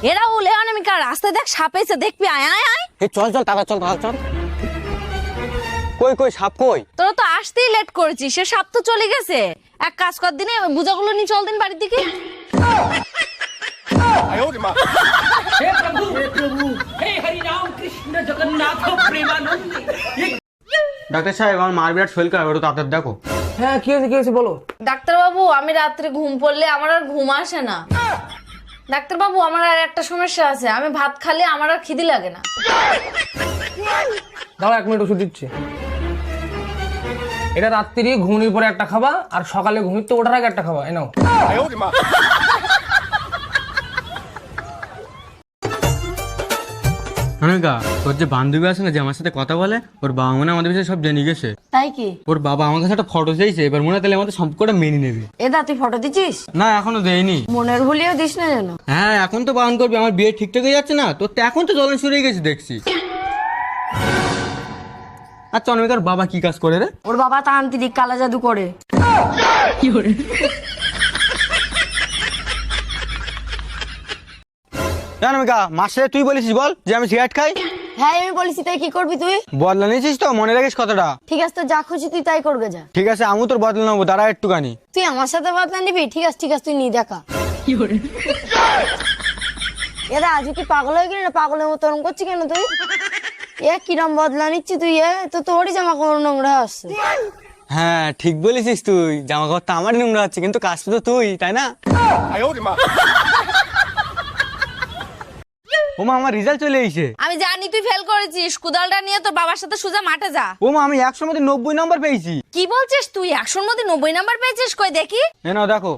এরা বলে অনামিকা রাস্তায় দেখ সাপ এসে দেখবি, আয় আয় আয়। এই চল চল তাড়া চল চল। কই কই সাপ কই? তোরা তো আসতেই লেট করেছিস, সে সাপ তো চলে গেছে। এক কাজ কর দিনে বুঝাগুলো নিয়ে চল দিন বাড়ির দিকে। हे प्रभु हे हरि राम कृष्ण जगन्नाथ प्रेमानंद। ডাক্তার সাহেব আমার মার বিরাট শরীর খারাপ, একটু তাড়াতাড়ি দেখো। হ্যাঁ কি হয়েছে বলো। ডাক্তার বাবু আমি রাত্রে ঘুম পড়লে আমার আর ঘুম আসে না। ডাক্তার বাবু আমার আর একটা সমস্যা আছে, আমি ভাত খালে আমার আর খিদে লাগে না। দাঁড়া 1 মিনিট ওষুধ দিচ্ছি। এটা রাত্রি ঘুমনির পরে একটা খাবা আর সকালে ঘুমিতে ওঠার আগে একটা খাবা, এই নাও। অনামিকা তোর যে বান্ধবী আছে না যে আমার সাথে কথা বলে, ওর বাবা মনে হয় আমাদের বিষয়ে সব জেনে গেছে। তাই কি? ওর বাবা আমার কাছে একটা ফটো চাইছে, এবার মনে হয় তাহলে আমাদের সম্পর্কটা মেনে নেবে। এদা তুই ফটো দিছিস? না এখনো দেয়নি। মনের ভুলিও দিস না যেন। হ্যাঁ এখন তো বারণ করবি, আমার বিয়ে ঠিকঠাক হয়ে যাচ্ছে না, তোর তো এখন তো জ্বলন শুরু হয়ে গেছে দেখছি। আচ্ছা অনামিকার বাবা কি কাজ করে রে? ওর বাবা তান্ত্রিক কালা জাদু করে। অনামিকা মাসে তুই বলেছিস বল যে আমি সিগারেট খাই? হ্যাঁ আমি বলেছি, তাই কি করবি তুই? বদলা নিয়েছিস তো, মনে রাখিস কথাটা। ঠিক আছে, তো যা খুশি তুই তাই করবে যা। ঠিক আছে আমি তোর বদলা নেবো, দাঁড়া একটুখানি। তুই আমার সাথে বদলা নিবি? ঠিক আছে ঠিক আছে, তুই নিয়ে দেখা। এরা আজ কি পাগল হয়ে গেলি না? পাগলের মতো ওরম করছি কেন তুই? কিরম বদলা নিচ্ছি তুই? তো তোরই জামা কাপড় নোংরা আসছে। হ্যাঁ ঠিক বলেছিস তুই, জামা কাপড় তো আমারই নোংরা হচ্ছে, কিন্তু কাজটা তো তুই, তাই না? ওমা আমার রেজাল্ট চলে এসেছে। আমি জানি তুই ফেল করেছিস, কুদালটা নিয়ে তোর বাবার সাথে সোজা মাঠে যা। ওমা আমি 100 মধ্যে 90 নম্বর পেয়েছি। কি বলছিস তুই? 100-র মধ্যে 90 নাম্বার পেয়েছিস? কই দেখি। এ নাও দেখো।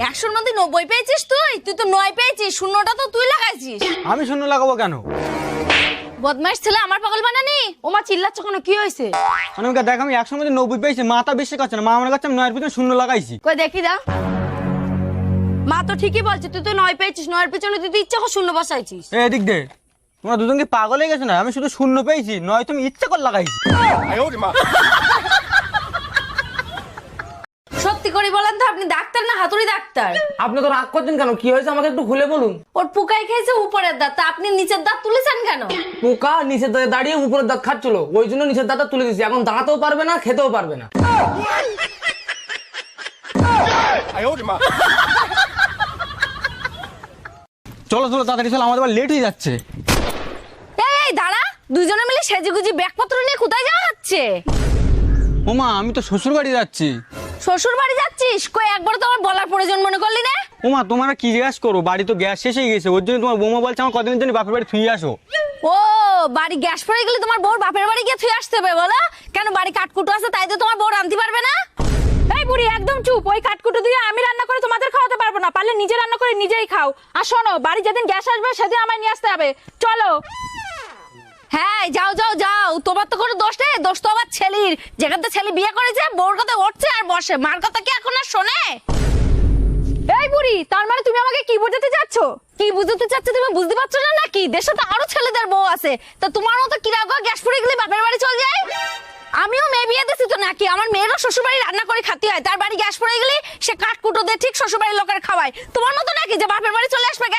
100-র মধ্যে 90 পেয়েছিস তুই? তুই তো 9 পেয়েছিস, শূন্যটা তো তুই লাগাইছিস। আমি শূন্য লাগাবো কেন? বদমাইশ ছেলে, আমার পাগল বানানি। ওমা চিল্লাচ্ছ কেন? কি হয়েছে? অনামিকা দেখ আমি 100 মধ্যে 90 পেয়েছি, মাথা বেশি করছে না, মা মনে করছে আমি 9 এর পিছনে শূন্য লাগাইছি। কই দেখি দা। মা তো ঠিকই বলছে, তুই তো 9 পেয়েছিস, 9-এর পিছনে তুই তো ইচ্ছা করে শূন্য বসাইছিস। এদিক দে, তোমরা দুজন কি পাগল হয়ে গেছো না? আমি শুধু শূন্য পেয়েছি, নয় তুমি ইচ্ছা করে লাগাইছি। সত্যি করে বলেন তো, আপনি ডাক্তার না হাতুড়ি ডাক্তার? আপনি তো রাগ করছেন কেন? কি হয়েছে আমাকে একটু খুলে বলুন। ওর পুকাই খেয়েছে উপরের দাঁত, তা আপনি নিচের দাঁত তুলেছেন কেন? পোকা নিচের দাঁতে দাঁড়িয়ে উপরের দাঁত খাচ্ছিল, ওই জন্য নিচের দাঁতটা তুলে দিয়েছি। এখন দাঁড়াতেও পারবে না, খেতেও পারবে না। চলো চলো তাড়াতাড়ি চলো, আমাদের লেট হয়ে যাচ্ছে। এই দাঁড়া, দুজনে মিলে সেজেগুজি ব্যাগপত্র নিয়ে কোথায় যাওয়া হচ্ছে? ওমা আমি তো শ্বশুর বাড়ি যাচ্ছি। শ্বশুর বাড়ি যাচ্ছিস? কই একবার তো আমার বলার প্রয়োজন মনে করলি না? ওমা তোমরা কি জিজ্ঞাসা করো, বাড়ি তো গ্যাস শেষ হয়ে গেছে, ওর জন্য তোমার বৌমা বলছে আমার কদিনের জন্য বাপের বাড়ি থুয়ে আসো। ও বাড়ি গ্যাস পড়ে গেলে তোমার বউর বাপের বাড়ি গিয়ে থুয়ে আসতে হবে বলো? কেন বাড়ি কাঠকুটো আছে তাই তো তোমার বউ রাঁধতে পারবে না? এই বুড়ি একদম চুপ। ওই কাঠকুটো দিয়ে আমি রান্না করে তোমাদের খাওয়াতে পারবো না, পারলে নিজে রান্না করে নিজেই খাও। আর শোনো, বাড়ি যেদিন গ্যাস আসবে সেদিন আমায় নিয়ে আসতে হবে। চলো। হ্যাঁ যাও যাও যাও, তোমার তো কোনো দোষ নেই, দোষ তো আমার ছেলের। যেখান থেকে ছেলে বিয়ে করেছে বউর কথা উঠছে আর বসে, মার কথা কি এখন আর শোনে? এই বুড়ি, তার মানে তুমি আমাকে কি বোঝাতে চাচ্ছ? কি বুঝতে চাচ্ছে তুমি বুঝতে পারছো না নাকি? দেশে তো আরো ছেলেদের বউ আছে, তা তোমার মতো কি রাখো গ্যাস পড়ে গেলে বাপের বাড়ি চলে যায়? আমিও মেয়ে বিয়ে দিছি তো নাকি, আমার মেয়েরও শ্বশুর বাড়ি রান্না করে খাতে হয়, তার বাড়ি গ্যাস পড়ে গেলে সে কাঠকুটো দিয়ে ঠিক শ্বশুর বাড়ির লোকের খাওয়ায়। তোমার মতো নাকি যে বাপের বাড়ি চলে আসবে গ্যাস